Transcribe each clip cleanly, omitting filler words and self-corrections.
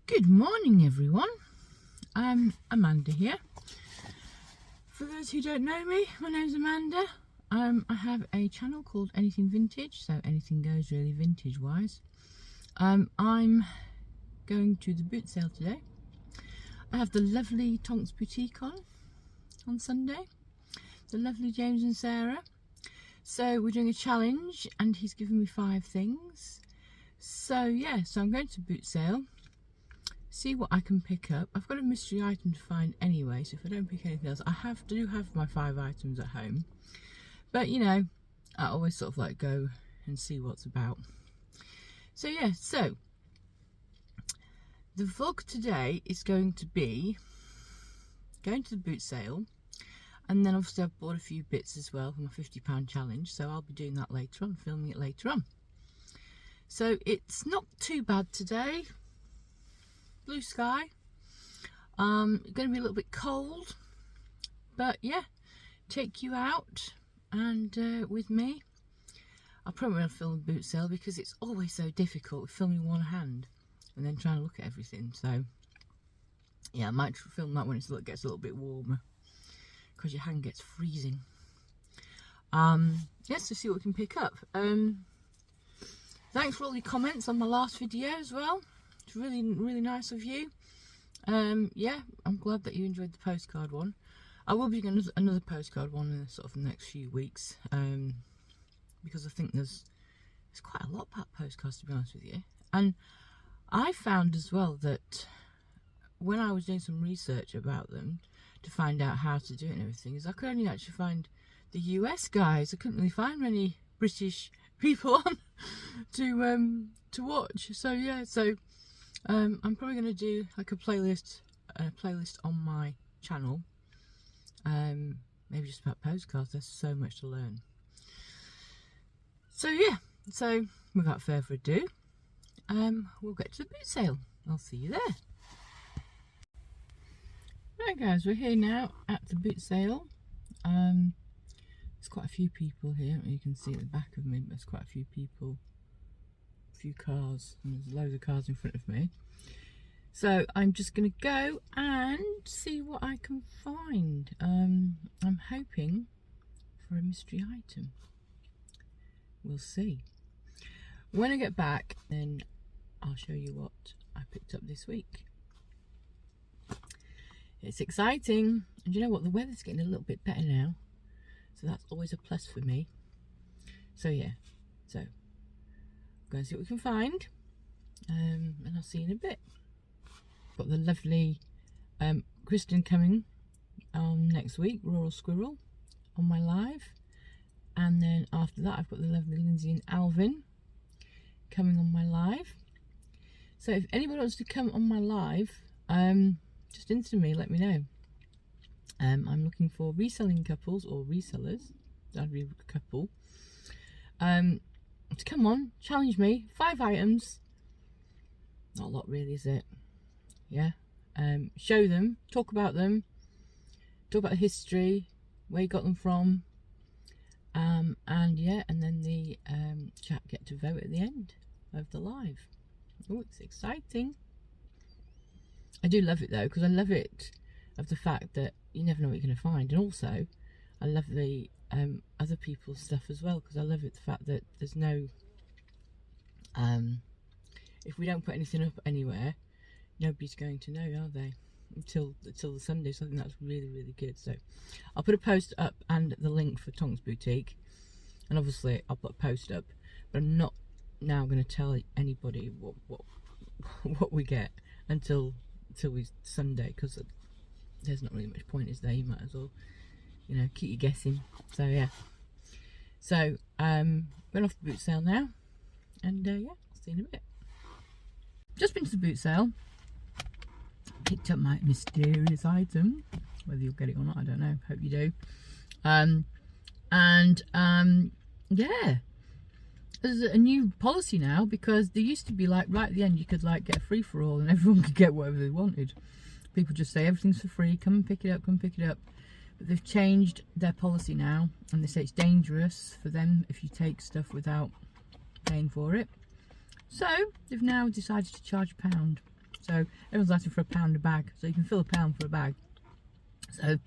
Good morning, everyone. I'm Amanda here. For those who don't know me, my name's Amanda. I have a channel called Anything Vintage, so anything goes really vintage wise. I'm going to the boot sale today. I have the lovely Tonks Boutique on Sunday. The lovely James and Sarah. So we're doing a challenge and he's given me 5 things. So yeah, so I'm going to boot sale. See what I can pick up. I've got a mystery item to find anyway, so if I don't pick anything else, I do have my 5 items at home. But you know, I always sort of like go and see what's about. So yeah, so the vlog today is going to be going to the boot sale, and then obviously I've bought a few bits as well for my £50 challenge, so I'll be doing that later on, filming it later on. So it's not too bad today. Blue sky. Going to be a little bit cold, but yeah, take you out and with me. I'll probably want to film the boot sale because it's always so difficult filming one hand and then trying to look at everything. So yeah, I might film that when it gets a little bit warmer because your hand gets freezing. Yes, to see what we can pick up. Thanks for all your comments on my last video as well. It's really nice of you. Yeah, I'm glad that you enjoyed the postcard one. I will be doing another postcard one in sort of the next few weeks, because I think there's quite a lot about postcards, to be honest with you. And I found as well that when I was doing some research about them to find out how to do it and everything, is I could only actually find the US guys. I couldn't really find many British people on to watch. So yeah, so I'm probably going to do like a playlist on my channel, maybe just about postcards. There's so much to learn. So yeah, so without further ado, we'll get to the boot sale. I'll see you there. Right guys, we're here now at the boot sale. There's quite a few people here. You can see at the back of me, but there's quite a few people, a few cars, and there's loads of cars in front of me. So I'm just going to go and see what I can find. I'm hoping for a mystery item. We'll see. When I get back, then I'll show you what I picked up this week. It's exciting, and you know what? The weather's getting a little bit better now, so that's always a plus for me. So yeah, so go and see what we can find, and I'll see you in a bit. Got the lovely Kristen coming next week, Rural Squirrel, on my live, and then after that I've got the lovely Lindsay and Alvin coming on my live. So if anybody wants to come on my live, just Insta me, let me know. I'm looking for reselling couples or resellers, that'd be a couple, to come on, challenge me, 5 items, not a lot really, is it? Yeah, show them, talk about the history, where you got them from, and yeah, and then the chat get to vote at the end of the live. Oh, it's exciting. I do love it though, because I love it of the fact that you never know what you're going to find, and also I love the other people's stuff as well, because I love it the fact that there's no if we don't put anything up anywhere, nobody's going to know, are they, until the Sunday. So I think that's really good. So I'll put a post up and the link for Tonks Boutique, and obviously I'll put a post up, but I'm not now going to tell anybody what we get until we Sunday, because there's not really much point, is there? You might as well, you know, keep you guessing. So yeah, so going off the boot sale now, and yeah, I'll see you in a bit. Just been to the boot sale, picked up my mysterious item. Whether you'll get it or not, I don't know, hope you do. Yeah, there's a new policy now, because there used to be like right at the end you could like get a free for all and everyone could get whatever they wanted. People just say everything's for free, come and pick it up, come pick it up. But they've changed their policy now, and they say it's dangerous for them if you take stuff without paying for it. So they've now decided to charge £1. So everyone's asking for £1 a bag, so you can fill £1 for a bag. So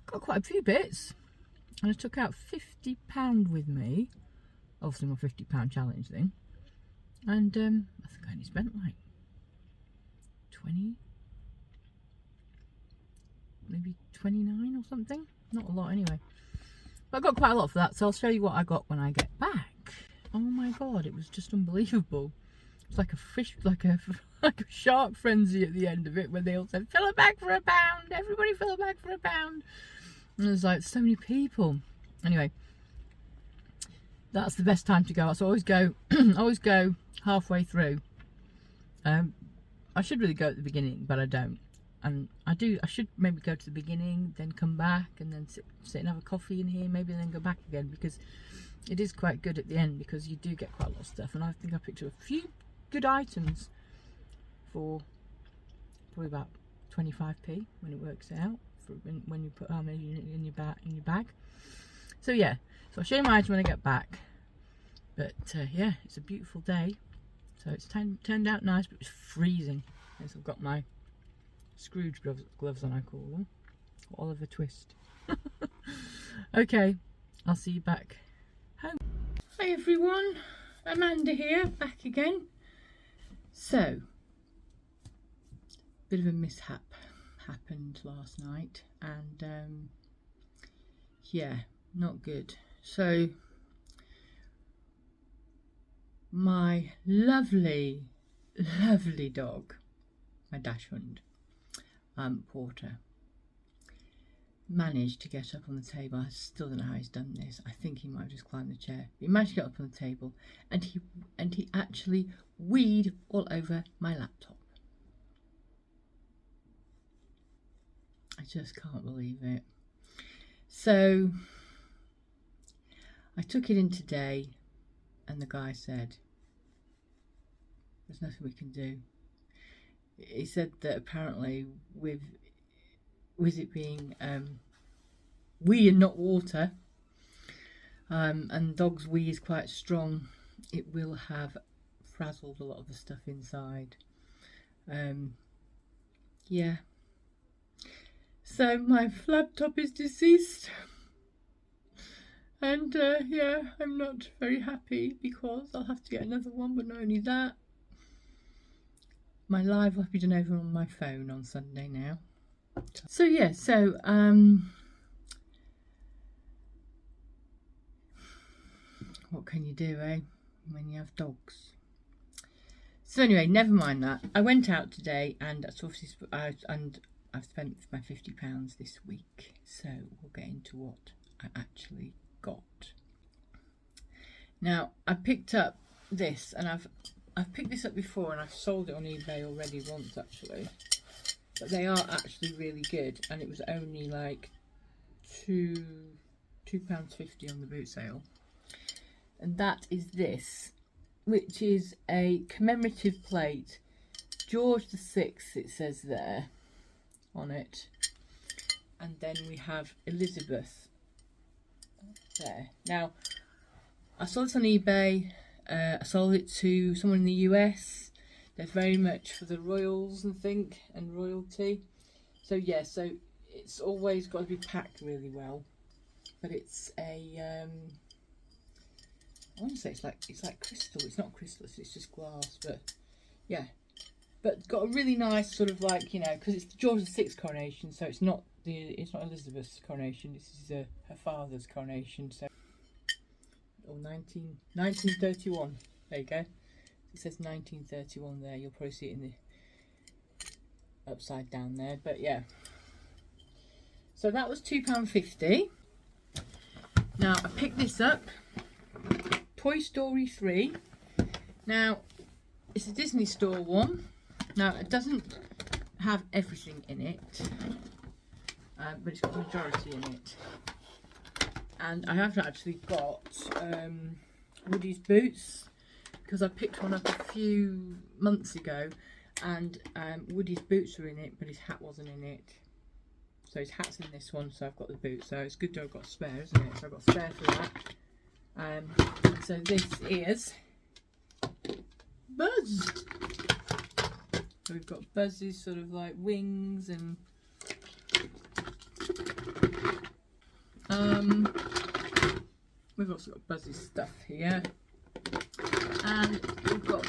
got quite a few bits, and I took out £50 with me, obviously my £50 challenge thing, and I think I only spent like 20, maybe 29 or something, not a lot anyway, but I got quite a lot for that. So I'll show you what I got when I get back. Oh my god, it was just unbelievable. It's like a fish, like a shark frenzy at the end of it, where they all said, fill a bag for £1, everybody fill a bag for £1. And there's like so many people. Anyway, that's the best time to go. So I always go halfway through. I should really go at the beginning, but I don't. And I should maybe go to the beginning, then come back, and then sit and have a coffee in here, maybe then go back again, because it is quite good at the end, because you do get quite a lot of stuff. And I think I picked up a few good items for probably about 25p when it works out, for when you put how many in your bag. So yeah, so I'll show you my items when I get back. But yeah, it's a beautiful day, so it's turned out nice, but it's freezing. So I've got my Scrooge gloves on, I call them, or Oliver Twist. Okay, I'll see you back home. Hi everyone, Amanda here, back again. So, bit of a mishap happened last night, and yeah, not good. So my lovely dog, my dachshund, Porter, managed to get up on the table. I still don't know how he's done this. I think he might have just climbed the chair. He managed to get up on the table, and he actually weed all over my laptop. I just can't believe it. So I took it in today, and the guy said, there's nothing we can do. He said that apparently with it being wee and not water, and dog's wee is quite strong, it will have frazzled a lot of the stuff inside. Yeah, so my laptop is deceased, and yeah, I'm not very happy, because I'll have to get another one. But not only that, my live will be done over on my phone on Sunday now. So yeah, so what can you do, eh, when you have dogs? So anyway, never mind that. I went out today, and that's obviously I've spent my £50 this week. So we'll get into what I actually got. Now I picked up this, and I've picked this up before, and I've sold it on eBay already once actually. But they are actually really good, and it was only like £2.50 on the boot sale. And that is this, which is a commemorative plate, George VI, it says there on it, and then we have Elizabeth there. Now I saw this on eBay. I sold it to someone in the US. They're very much for the royals, I think, and royalty. So yeah, so it's always got to be packed really well. But it's a I want to say it's like crystal. It's not crystal, it's just glass. But yeah, but got a really nice sort of, like, you know, because it's the George VI coronation, so it's not Elizabeth's coronation. This is her father's coronation. So, or 1931. There you go. It says 1931 there. You'll probably see it in the upside down there. But yeah. So that was £2.50. Now I picked this up. Toy Story 3. Now it's a Disney Store one. Now it doesn't have everything in it, but it's got the majority in it. And I have actually got Woody's boots, because I picked one up a few months ago, and Woody's boots were in it, but his hat wasn't in it. So his hat's in this one, so I've got the boots. So it's good to have got a spare, isn't it? So I've got a spare for that. So this is Buzz. So we've got Buzz's sort of like wings and we've also got Buzzy's stuff here, and we've got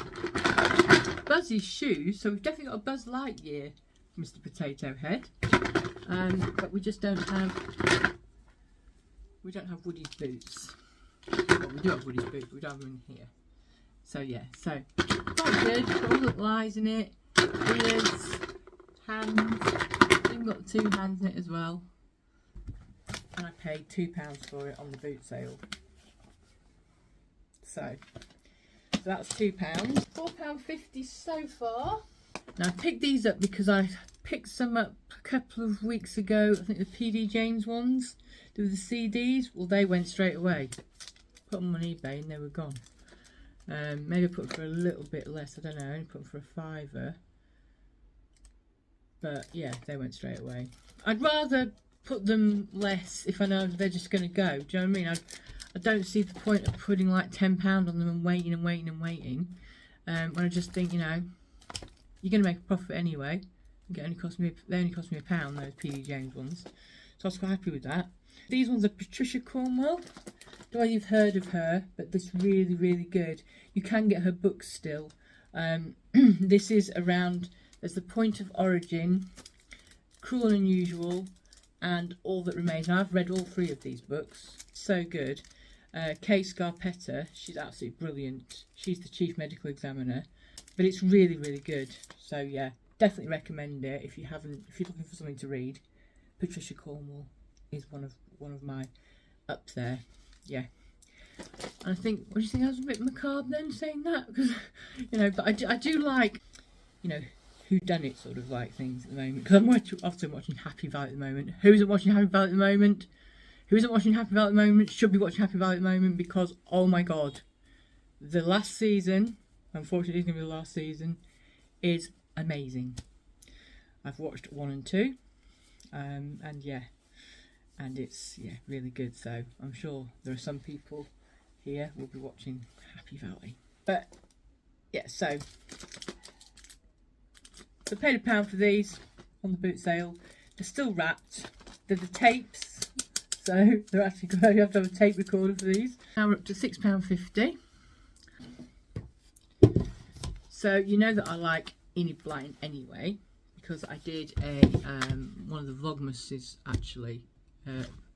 Buzzy's shoes. So we've definitely got a Buzz Lightyear, Mr. Potato Head, but we just don't have Woody's boots. Well, we do have Woody's boots, but we don't have them in here. So yeah, so quite good. Got all the eyes in it, ears, hands. We've got 2 hands in it as well. And I paid £2 for it on the boot sale. So that's £2. £4.50 so far. Now I picked these up because I picked some up a couple of weeks ago. I think the PD James ones, with the CDs. Well, they went straight away. Put them on eBay and they were gone. Maybe I put them for a little bit less. I don't know. I only put them for a £5. But yeah, they went straight away. I'd rather put them less if I know they're just going to go. Do you know what I mean? I don't see the point of putting like £10 on them and waiting and waiting and waiting. When I just think, you know, you're going to make a profit anyway. They only cost me £1, those PD James ones. So I was quite happy with that. These ones are Patricia Cornwell. Don't know if you've heard of her, but this really, really good. You can get her books still. This is around, there's The Point of Origin, Cruel and Unusual, and All That Remains. Now, I've read all 3 of these books. So good. Kay Scarpetta, she's absolutely brilliant. She's the chief medical examiner, but it's really, really good. So yeah, definitely recommend it if you're looking for something to read. Patricia Cornwell is one of my up there. Yeah. And I think, what do you think? I was a bit macabre then saying that, because you know, but I do like, you know, whodunit sort of like things at the moment, because I'm often watching Happy Valley at the moment. Who isn't watching Happy Valley at the moment? Who isn't watching Happy Valley at the moment should be watching Happy Valley at the moment, because oh my god, the last season, unfortunately it's going to be the last season, is amazing. I've watched 1 and 2, and yeah, and it's really good. So I'm sure there are some people here will be watching Happy Valley. But yeah, so I paid £1 for these on the boot sale. They're still wrapped. They're the tapes, so they're actually good. You have to have a tape recorder for these. Now we're up to £6.50. So you know that I like Enid Blyton anyway, because I did a one of the Vlogmas's actually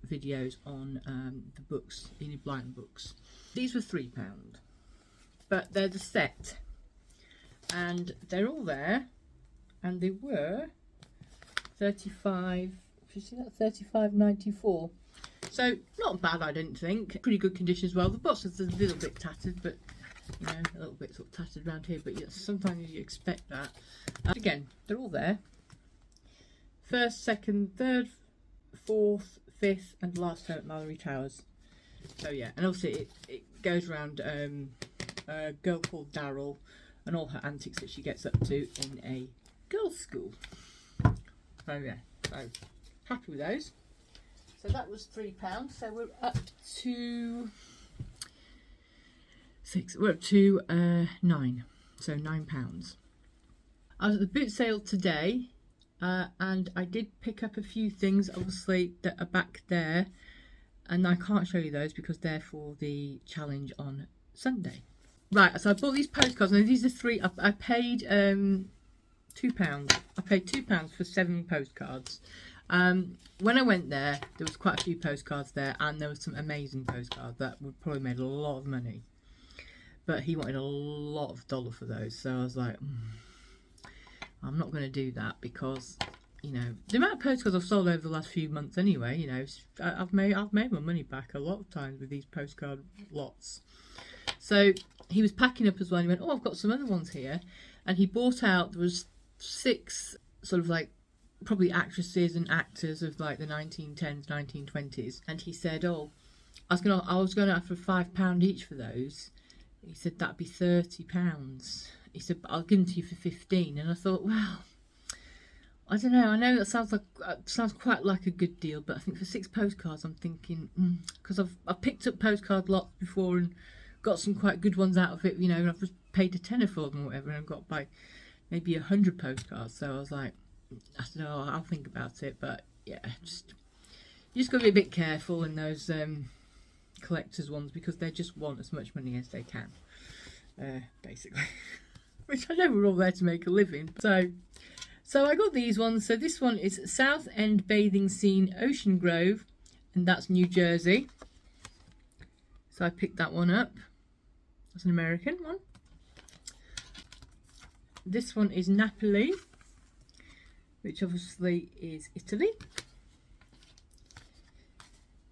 videos on the books, Enid Blyton books. These were £3, but they're the set, and they're all there, and they were 35. You see that, 35.94. So not bad, I didn't think. Pretty good condition as well. The box is a little bit tattered, but you know, a little bit sort of tattered around here. But yeah, sometimes you expect that. Again, they're all there. 1st, 2nd, 3rd, 4th, 5th, and last home at Mallory Towers. So yeah, and obviously it goes around a girl called Daryl and all her antics that she gets up to in a girls' school. So yeah, so happy with those. So that was £3. So we're up to 6. We're up to 9. So £9. I was at the boot sale today, and I did pick up a few things, obviously, that are back there, and I can't show you those because they're for the challenge on Sunday. Right, so I bought these postcards, and these are 3. I paid £2. I paid £2 for 7 postcards. When I went there was quite a few postcards there, and there was some amazing postcards that would probably made a lot of money. But he wanted a lot of dollar for those, so I was like, I'm not going to do that, because you know the amount of postcards I've sold over the last few months anyway. You know, I've made my money back a lot of times with these postcard lots. So he was packing up as well, and he went, oh, I've got some other ones here, and he bought out, there was 6 sort of like probably actresses and actors of like the 1910s, 1920s, and he said, oh, I was going to ask for £5 each for those. He said that'd be £30. He said, but I'll give them to you for 15. And I thought, well, I don't know. I know that sounds quite like a good deal, but I think for 6 postcards, I'm thinking, because I've picked up postcard lots before and got some quite good ones out of it, you know, and I've just paid a tenner for them or whatever, and I've got like maybe 100 postcards. So I was like, I don't know, I'll think about it. But yeah, you just got to be a bit careful in those collectors ones, because they just want as much money as they can, basically. Which I know we're all there to make a living. So I got these ones. So this one is South End Bathing Scene, Ocean Grove, and that's New Jersey. So I picked that one up. That's an American one. This one is Napoli, which obviously is Italy.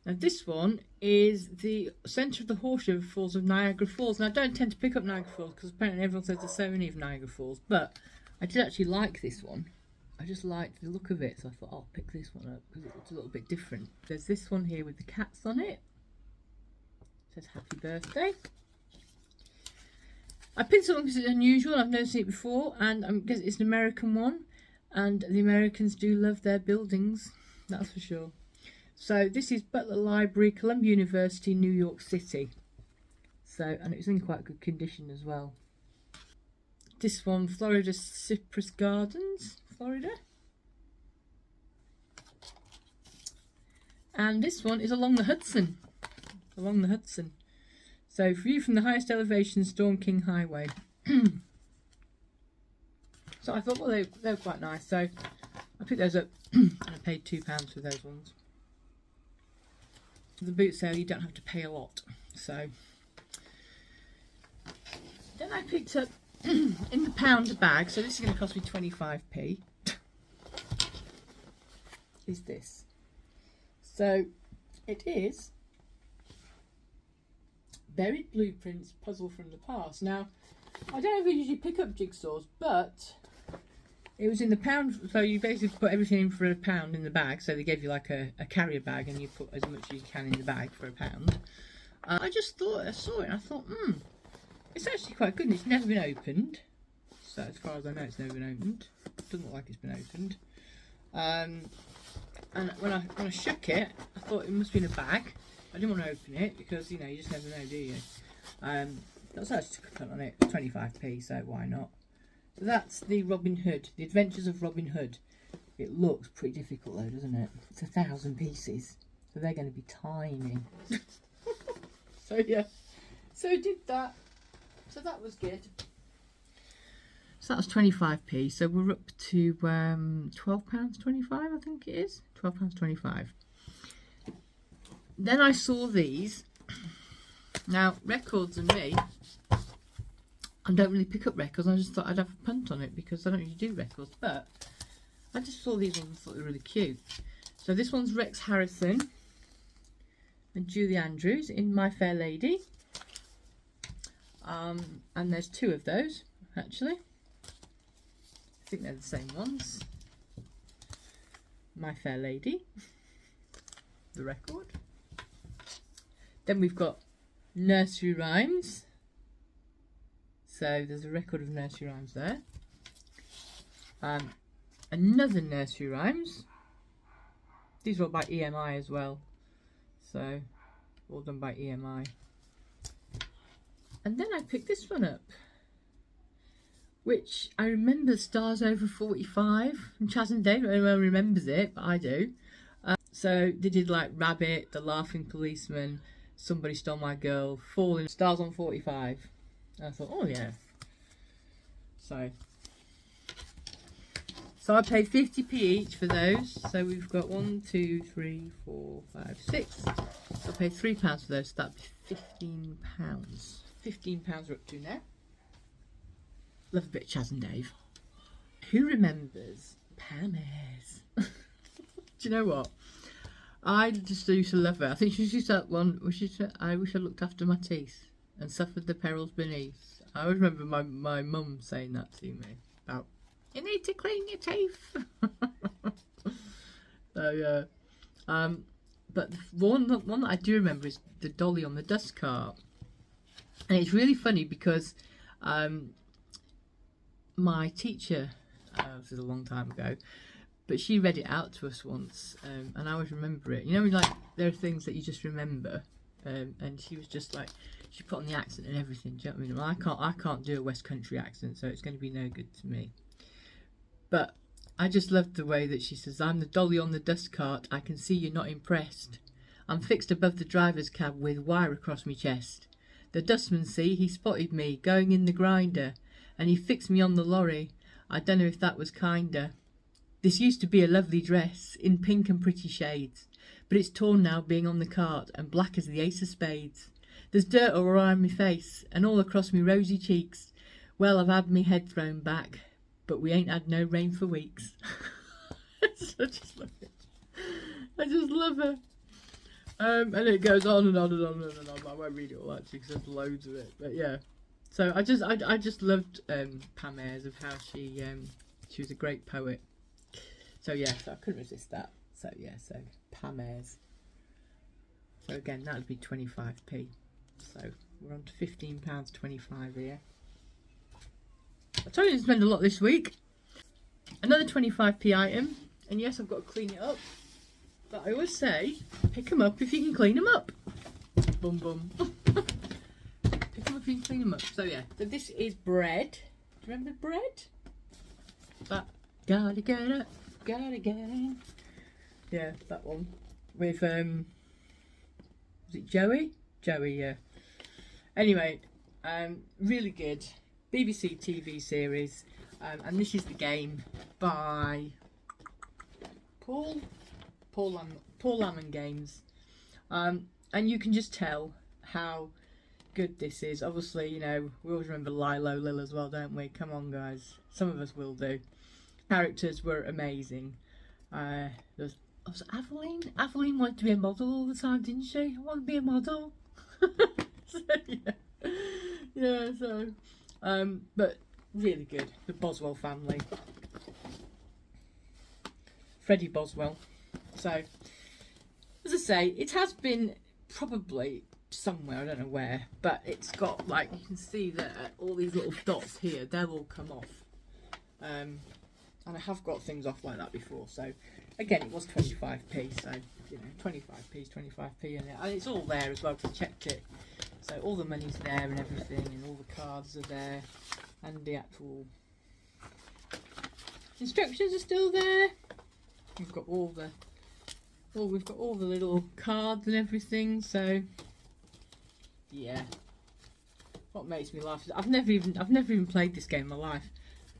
Now this one is the centre of the horseshoe falls of Niagara Falls. Now I don't tend to pick up Niagara Falls because apparently everyone says there's so many of Niagara Falls, but I did actually like this one. I just liked the look of it, so I thought I'll pick this one up because it looks a little bit different. There's this one here with the cats on it. It says happy birthday. I picked something because it's unusual. I've never seen it before, and I guess it's an American one, and the Americans do love their buildings, that's for sure. So this is Butler Library, Columbia University, New York City. So, and it was in quite good condition as well. This one, Florida Cypress Gardens, Florida. And this one is along the Hudson. Along the Hudson. So, view from the highest elevation, Storm King Highway. So I thought, well, they were quite nice. So I picked those up and I paid £2 for those ones. For the boot sale, you don't have to pay a lot. So then I picked up in the pound bag, so this is going to cost me 25p, is this. So it is Buried Blueprints Puzzle from the Past. Now, I don't know if you usually pick up jigsaws, but it was in the pound, so you basically put everything in for £1 in the bag, so they gave you like a carrier bag and you put as much as you can in the bag for £1. I just thought, I saw it and I thought, it's actually quite good, and it's never been opened. So as far as I know, it's never been opened. It doesn't look like it's been opened. And when I shook it, I thought it must be in a bag. I didn't want to open it because, you know, you just never know, do you? That's actually a coupon on it, 25p, so why not? So that's the Robin Hood, The Adventures of Robin Hood. It looks pretty difficult though, doesn't it? It's 1,000 pieces, so they're going to be tiny. So yeah, so I did that. So that was good. So that was 25p. So we're up to £12.25, I think it is. £12.25. Then I saw these. Now, records and me, I don't really pick up records. I just thought I'd have a punt on it because I don't really do records. But I just saw these ones and thought they were really cute. So this one's Rex Harrison and Julie Andrews in My Fair Lady. And there's two of those, actually. I think they're the same ones. My Fair Lady, the record. Then we've got Nursery Rhymes. So there's a record of Nursery Rhymes there. Another Nursery Rhymes. These are all by EMI as well. So, all done by EMI. And then I picked this one up, which I remember Stars Over 45 from Chas and Dave. Everyone remembers it, but I do. So they did like Rabbit, The Laughing Policeman, Somebody Stole My Girl, Falling, Stars on 45. And I thought, oh yeah. So I paid 50p each for those. So we've got 1, 2, 3, 4, 5, 6. So I paid £3 for those. So that'd be £15. £15 we're up to now. Love a bit of Chas and Dave. Who remembers Pam Ayres? Do you know what? I just used to love her. I think she used that one. I wish I looked after my teeth and suffered the perils beneath. I always remember my mum saying that to me about, you need to clean your teeth. So yeah. But the one that I do remember is the Dolly on the Dust Cart. And it's really funny because my teacher, this is a long time ago, but she read it out to us once, and I always remember it. You know, like there are things that you just remember, and she was just like, she put on the accent and everything. Do you know what I mean? Well, I can't do a West Country accent, so it's going to be no good to me. But I just loved the way that she says, I'm the dolly on the dust cart, I can see you're not impressed. I'm fixed above the driver's cab with wire across me chest. The dustman see, he spotted me going in the grinder, and he fixed me on the lorry. I don't know if that was kinder. This used to be a lovely dress, in pink and pretty shades, but it's torn now being on the cart, and black as the ace of spades. There's dirt all around me face, and all across me rosy cheeks. Well, I've had me head thrown back, but we ain't had no rain for weeks. I just love it. I just love her. And it goes on and on and on and on. I won't read it all actually because there's loads of it. But yeah, so I just loved Pam Ayres, of how she was a great poet. So yeah, so I couldn't resist that. So yeah, so Pam Ayres. So again, that would be 25p. So we're on to £15.25 here. I told you to spend a lot this week. Another 25p item, and yes, I've got to clean it up. But I always say, pick them up if you can clean them up. Bum bum. Pick them up if you can clean them up. So yeah, so this is bread. Do you remember bread? That gotta get it, gotta get it. Yeah, that one with was it Joey? Joey, yeah. Anyway, really good BBC TV series, and this is the game by Paul Lamon Games, and you can just tell how good this is. Obviously, you know, we always remember Lilo Lil as well, don't we? Come on, guys, some of us will do. Characters were amazing. Was Aveline? Aveline wanted to be a model all the time, didn't she? I want to be a model. So, yeah, so but really good. The Boswell family, Freddie Boswell. So, as I say, it has been probably somewhere, I don't know where, but it's got, like, you can see that all these little dots here, they'll all come off. And I have got things off like that before, so again, it was 25p, so, you know, 25p is 25p, and it's all there as well, because I checked it. So all the money's there and everything, and all the cards are there, and the actual instructions are still there. We've got all the little cards and everything. So yeah, what makes me laugh is I've never even played this game in my life,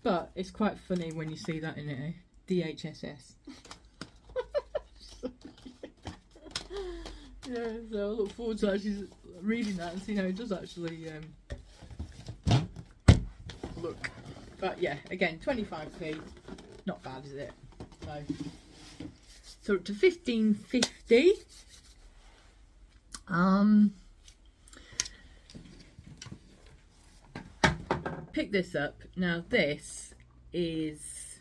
but it's quite funny when you see that in it. DHSS. Yeah, so I look forward to actually reading that and seeing how it does actually look. But yeah, again, 25p, not bad, is it? So up to 15.50. Pick this up. Now this is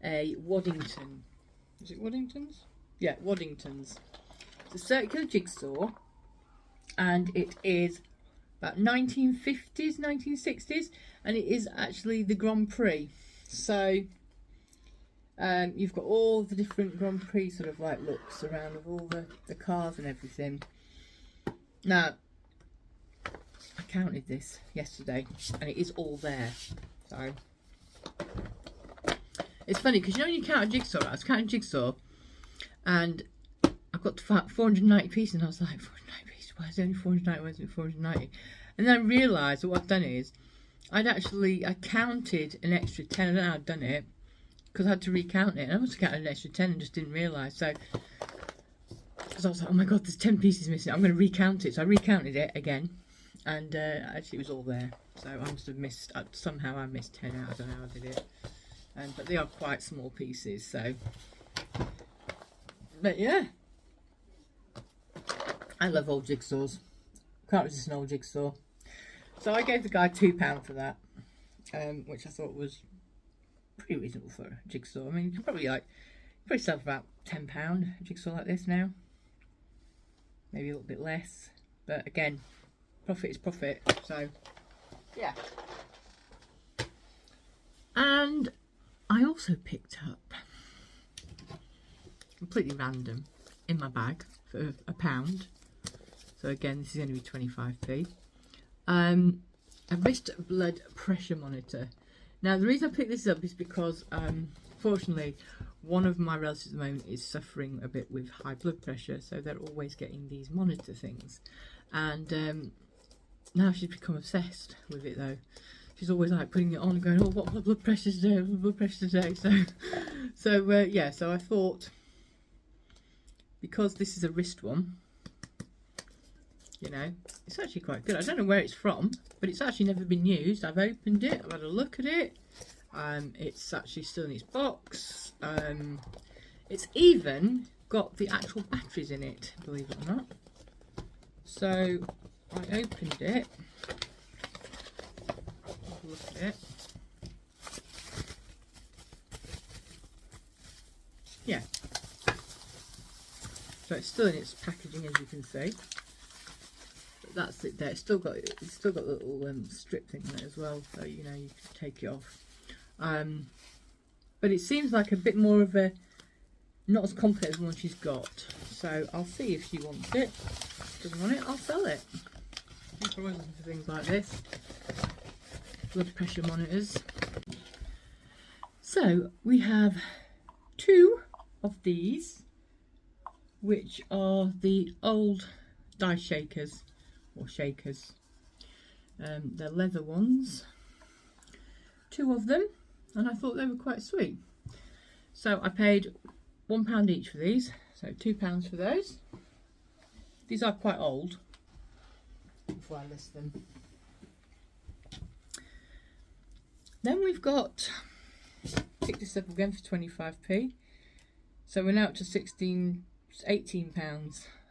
a Waddington. Is it Waddington's? Yeah, Waddington's. It's a circular jigsaw, and it is about 1950s, 1960s, and it is actually the Grand Prix. So you've got all the different Grand Prix sort of like looks around of all the cars and everything. Now, I counted this yesterday, and it is all there. So it's funny because you know when you count a jigsaw, I was counting jigsaw, and I got to 490 pieces, and I was like, 490 pieces, why is it only 490, why is it 490? And then I realised that what I've done is, I counted an extra 10, I don't know how I'd done it, because I had to recount it, and I must have counted an extra 10 and just didn't realise, so, because I was like, oh my god, there's 10 pieces missing, I'm going to recount it, so I recounted it again, and actually it was all there, so I must have missed, somehow I missed 10 out, I don't know how I did it, but they are quite small pieces, so, but yeah. I love old jigsaws. Can't resist an old jigsaw. So I gave the guy £2 for that, which I thought was pretty reasonable for a jigsaw. I mean, you can probably sell for about £10 a jigsaw like this now. Maybe a little bit less, but again, profit is profit. So yeah. And I also picked up, completely random, in my bag for £1. So again, this is going to be 25p. A wrist blood pressure monitor. Now the reason I picked this up is because fortunately one of my relatives at the moment is suffering a bit with high blood pressure, so they're always getting these monitor things, and now she's become obsessed with it though. She's always like putting it on and going, oh, what blood pressure today, what blood pressure today. Yeah, so I thought, because this is a wrist one, you know, it's actually quite good. I don't know where it's from, but it's actually never been used. I've opened it, I've had a look at it. It's actually still in its box. It's even got the actual batteries in it, believe it or not. So I opened it. Have a look at it. Yeah. So it's still in its packaging, as you can see. But that's it there. It's still got a little strip thing on it as well, so you know you can take it off. But it seems like a bit more of a, not as complicated as the one she's got. So I'll see if she wants it. If she doesn't want it, I'll sell it. I'm always looking for things like this. Blood pressure monitors. So we have 2 of these, which are the old die shakers or shakers. They're leather ones. 2 of them, and I thought they were quite sweet. So I paid £1 each for these, so £2 for those. These are quite old, before I list them. Then we've got, picked this up again for 25p. So we're now up to £18. I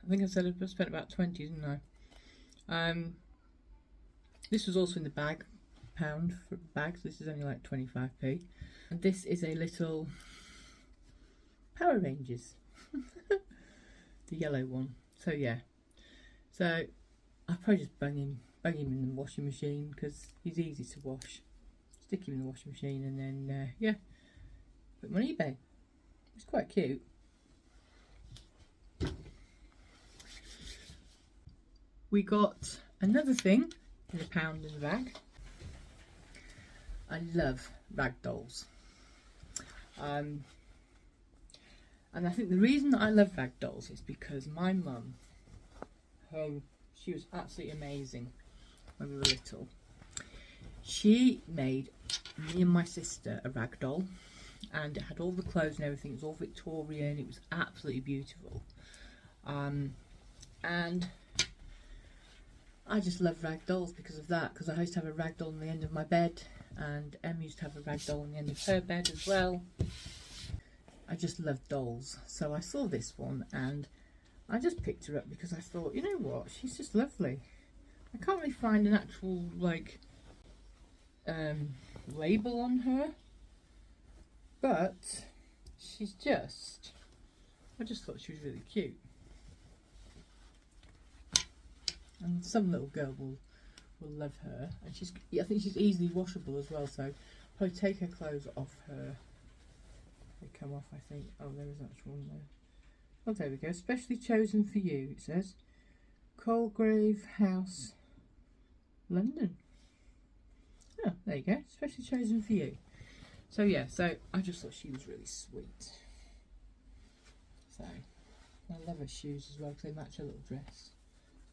think I said I spent about 20, didn't I? This was also in the bag, £1 for bags. This is only like 25p. And this is a little Power Rangers, the yellow one. So yeah, so I'll probably just bang him in the washing machine because he's easy to wash. Stick him in the washing machine and then yeah, put him on eBay. It's quite cute. We got another thing in £1 in the bag. I love rag dolls. And I think the reason that I love rag dolls is because my mum, she was absolutely amazing when we were little. She made me and my sister a rag doll, and it had all the clothes and everything. It was all Victorian. It was absolutely beautiful. And I just love rag dolls because of that, because I used to have a rag doll on the end of my bed, and Em used to have a rag doll on the end of her bed as well. I just love dolls, so I saw this one and I just picked her up because I thought, you know what, she's just lovely. I can't really find an actual like label on her, but she's just, I just thought she was really cute. And some little girl will love her, and I think she's easily washable as well, so probably take her clothes off her. They come off, I think. Oh, there is actually one there. Oh, there we go. Specially chosen for you, it says. Colgrave House, London. Oh, there you go. Specially chosen for you. So yeah, so I just thought she was really sweet. So I love her shoes as well because they match her little dress.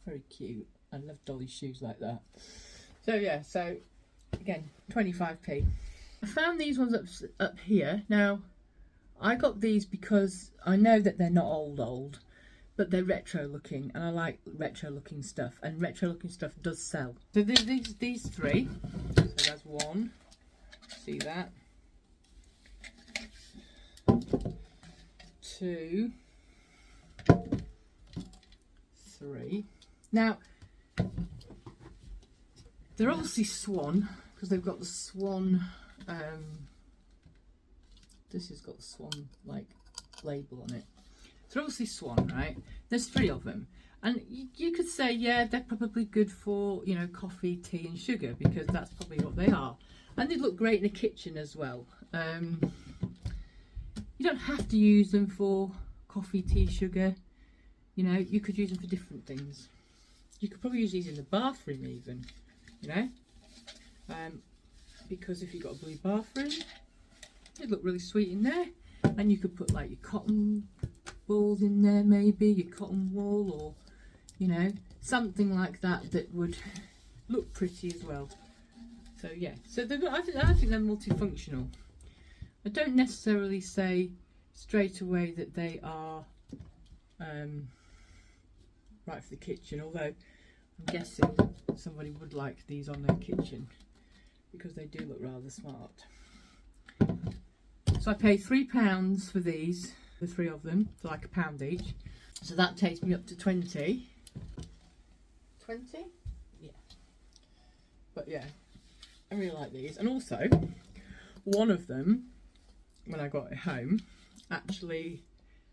Very cute. I love Dolly's shoes like that. So yeah, so again, 25p. I found these ones up here. Now, I got these because I know that they're not old, but they're retro looking, and I like retro looking stuff, and retro looking stuff does sell. So these 3. So that's 1. See that? 2, 3. Now, they're obviously Swan because they've got the Swan. This has got the Swan like label on it. So obviously Swan, right? There's 3 of them, and you could say, yeah, they're probably good for, you know, coffee, tea, and sugar because that's probably what they are, and they look great in the kitchen as well. You don't have to use them for coffee, tea, sugar. You know, you could use them for different things. You could probably use these in the bathroom even, you know, because if you've got a blue bathroom, it'd look really sweet in there. And you could put like your cotton balls in there, maybe your cotton wool, or you know, something like that that would look pretty as well. So yeah, so I think they're multifunctional. I don't necessarily say straight away that they are right for the kitchen, although I'm guessing somebody would like these on their kitchen because they do look rather smart. So I paid £3 for these, the 3 of them, for like £1 each. So that takes me up to 20. 20? Yeah. But yeah, I really like these. And also, one of them, when I got it home, actually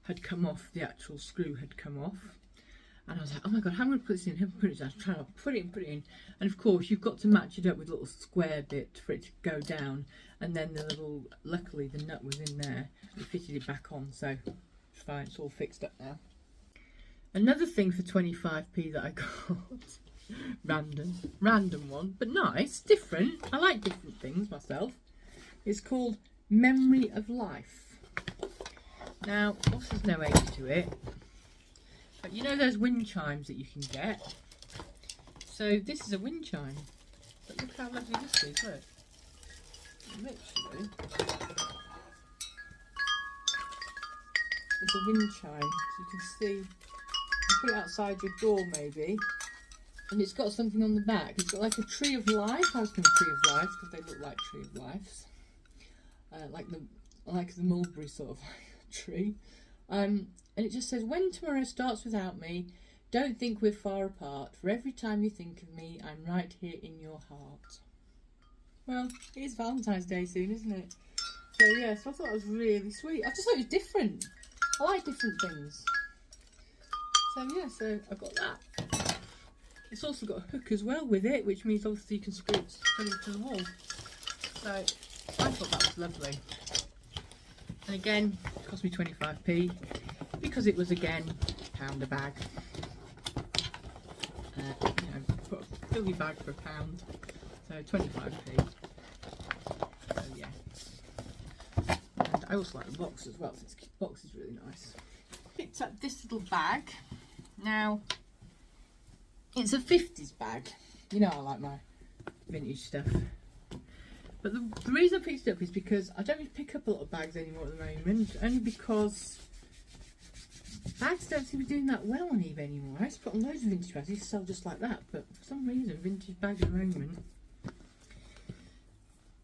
had come off, the actual screw had come off. And I was like, oh my god, how am I going to put this in? How am I going to put it in? I was trying to put it in. And of course, you've got to match it up with a little square bit for it to go down. And then the little, luckily the nut was in there. We fitted it back on, so it's fine, it's all fixed up now. Another thing for 25p that I got, random one, but nice, different. I like different things myself. It's called Memory of Life. Now, obviously there's no age to it. But you know those wind chimes that you can get? So this is a wind chime. But look how lovely this is, look. Literally. It's a wind chime, so you can see, you put it outside your door maybe. And it's got something on the back. It's got like a tree of life. I was going to tree of life because they look like tree of lives. Like the mulberry sort of tree. And it just says, when tomorrow starts without me, don't think we're far apart. For every time you think of me, I'm right here in your heart. Well, it is Valentine's Day soon, isn't it? So yeah, so I thought it was really sweet. I just thought it was different. I like different things. So yeah, so I got that. It's also got a hook as well with it, which means obviously you can screw it to the wall. So I thought that was lovely. And again, it cost me 25p because it was again £1 a bag. You know, put a fill your bag for £1, so 25p. So yeah. And I also like the box as well. This box is really nice. Picked up this little bag. Now, it's a 50s bag. You know I like my vintage stuff. But the reason I picked it up is because I don't really pick up a lot of bags anymore at the moment. Only because bags don't seem to be doing that well on eBay anymore. I used to put on loads of vintage bags. They used to sell just like that. But for some reason, vintage bags at the moment.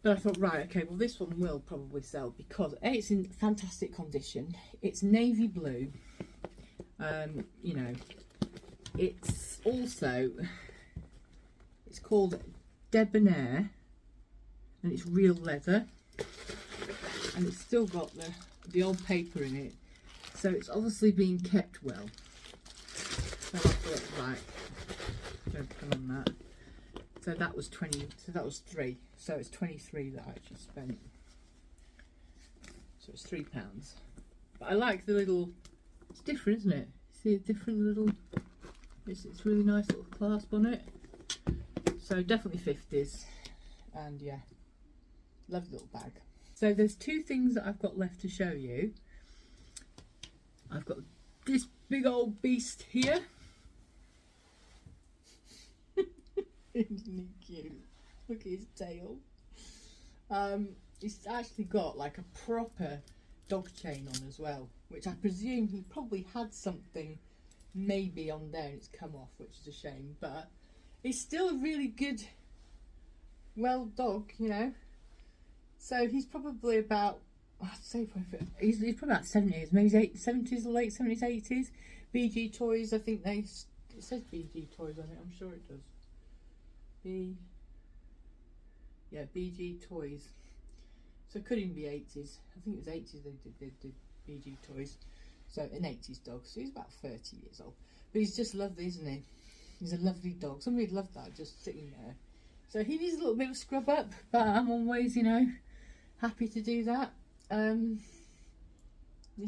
But I thought, right, okay, well this one will probably sell because A, it's in fantastic condition. It's navy blue. You know, it's also, it's called Debonair. And it's real leather, and it's still got the old paper in it, so it's obviously being kept well. So I thought, right, don't come on that. So that was 20. So that was 3. So it's 23 that I actually spent. So it's £3. But I like the little. It's different, isn't it? See a different little. It's really nice little clasp on it. So definitely 50s, and yeah. Lovely little bag. So there's 2 things that I've got left to show you. I've got this big old beast here. Isn't he cute? Look at his tail. It's actually got like a proper dog chain on as well, which I presume he probably had something maybe on there and it's come off, which is a shame, but he's still a really good, well dog, you know. So he's probably about, I'd say he's probably about 70s, maybe 70s or late 70s, 80s. BG Toys, I think it says BG Toys on it, I'm sure it does. BG Toys. So it could even be 80s. I think it was 80s they did BG Toys. So an 80s dog, so he's about 30 years old. But he's just lovely, isn't he? He's a lovely dog. Somebody'd love that, just sitting there. So he needs a little bit of scrub up, but I'm always, you know, happy to do that. Needs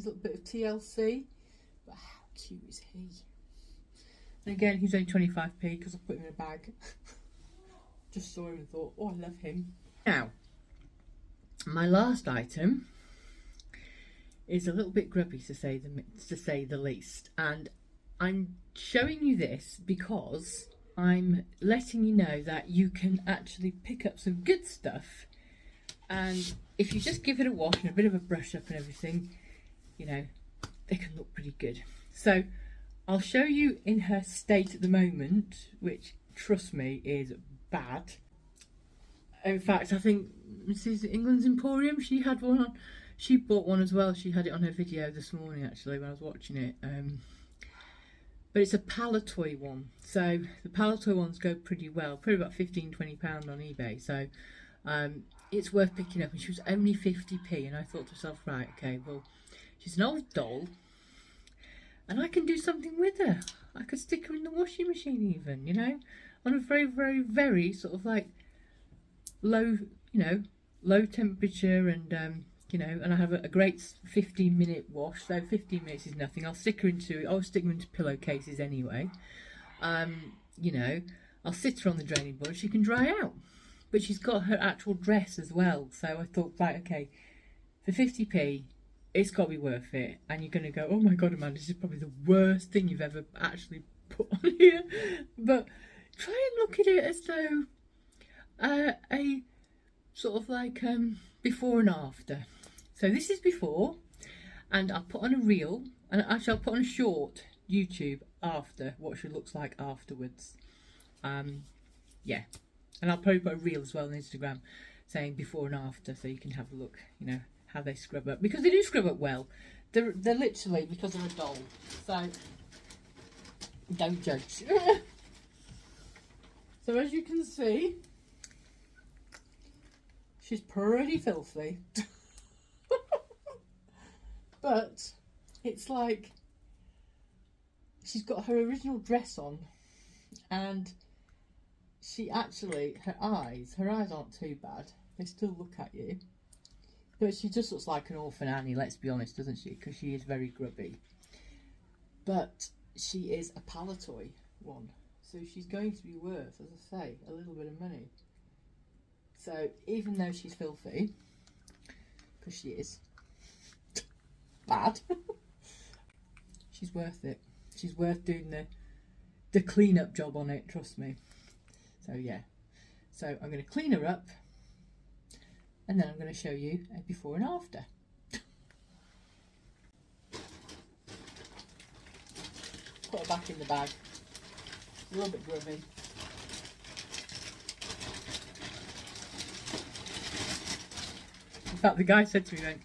a little bit of TLC, but how cute is he? And again, he's only 25p because I put him in a bag. Just saw him and thought, oh, I love him. Now, my last item is a little bit grubby to say the least, and I'm showing you this because I'm letting you know that you can actually pick up some good stuff, and if you just give it a wash and a bit of a brush up and everything, you know, they can look pretty good. So I'll show you in her state at the moment, which, trust me, is bad. In fact, I think Mrs. England's Emporium, she had one on, she bought one as well. She had it on her video this morning actually when I was watching it. But it's a Palatoy one. So the Palatoy ones go pretty well, probably about £15–20 on eBay. So it's worth picking up, and she was only 50p, and I thought to myself, right, okay, well, she's an old doll and I can do something with her. I could stick her in the washing machine even, you know, on a very, very, very sort of like low, you know, low temperature, and you know, and I have a great 15-minute wash, so 15 minutes is nothing. I'll stick her into pillowcases anyway. You know, I'll sit her on the draining board, she can dry out, but she's got her actual dress as well. So I thought, right, okay, for 50p, it's got to be worth it. And you're going to go, oh my God, Amanda, this is probably the worst thing you've ever actually put on here. But try and look at it as though a sort of like before and after. So this is before, and I'll put on a reel, and actually I'll put on a short YouTube after, what she looks like afterwards. Yeah, and I'll probably put a reel as well on Instagram saying before and after, so you can have a look, you know, how they scrub up, because they do scrub up well. They're literally, because they're a doll, so don't judge. So as you can see, she's pretty filthy. But it's like she's got her original dress on, and she actually, her eyes aren't too bad. They still look at you. But she just looks like an orphan Annie, let's be honest, doesn't she? Because she is very grubby. But she is a Palatoy one. So she's going to be worth, as I say, a little bit of money. So even though she's filthy, because she is bad, she's worth it. She's worth doing the clean-up job on it, trust me. So yeah. So I'm going to clean her up, and then I'm going to show you a before and after. Put her back in the bag. A little bit grubby. In fact, the guy said to me, went,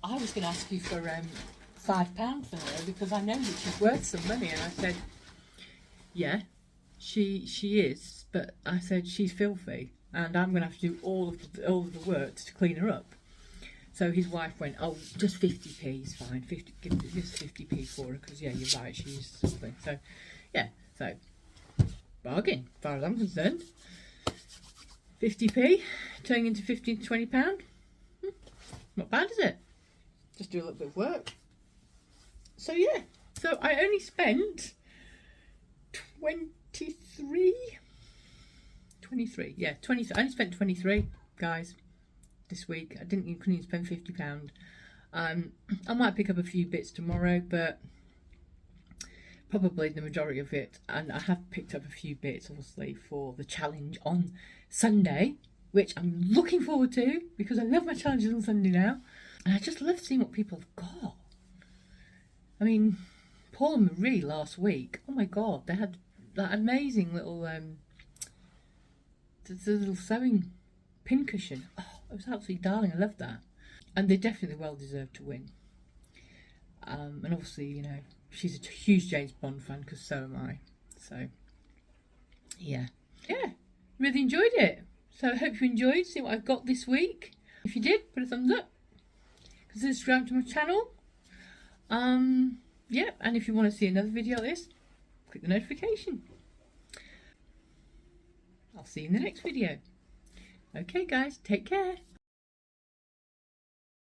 I was going to ask you for £5 for her because I know that she's worth some money. And I said, yeah, she is, but I said she's filthy, and I'm going to have to do all of the work to clean her up. So his wife went, oh, just 50p is fine. Just 50p for her, because yeah, you're right, she's something. So yeah, so bargain, as far as I'm concerned. 50p turning into £15–20. Not bad, is it? Just do a little bit of work. So yeah, so I only spent 23, yeah, 23. I only spent 23, guys, this week. couldn't even spend £50. I might pick up a few bits tomorrow, but probably the majority of it. And I have picked up a few bits, obviously, for the challenge on Sunday, which I'm looking forward to, because I love my challenges on Sunday now. And I just love seeing what people have got. I mean, Paul and Marie last week, oh my God, they had that amazing little the little sewing pincushion. Oh, it was absolutely darling. I loved that. And they definitely well deserved to win. And obviously, you know, she's a huge James Bond fan, because so am I. So, yeah. Yeah, really enjoyed it. So I hope you enjoyed seeing what I've got this week. If you did, put a thumbs up. Consider subscribing to my channel. Yeah, and if you want to see another video like this, click the notification. I'll see you in the next video. Okay guys, take care.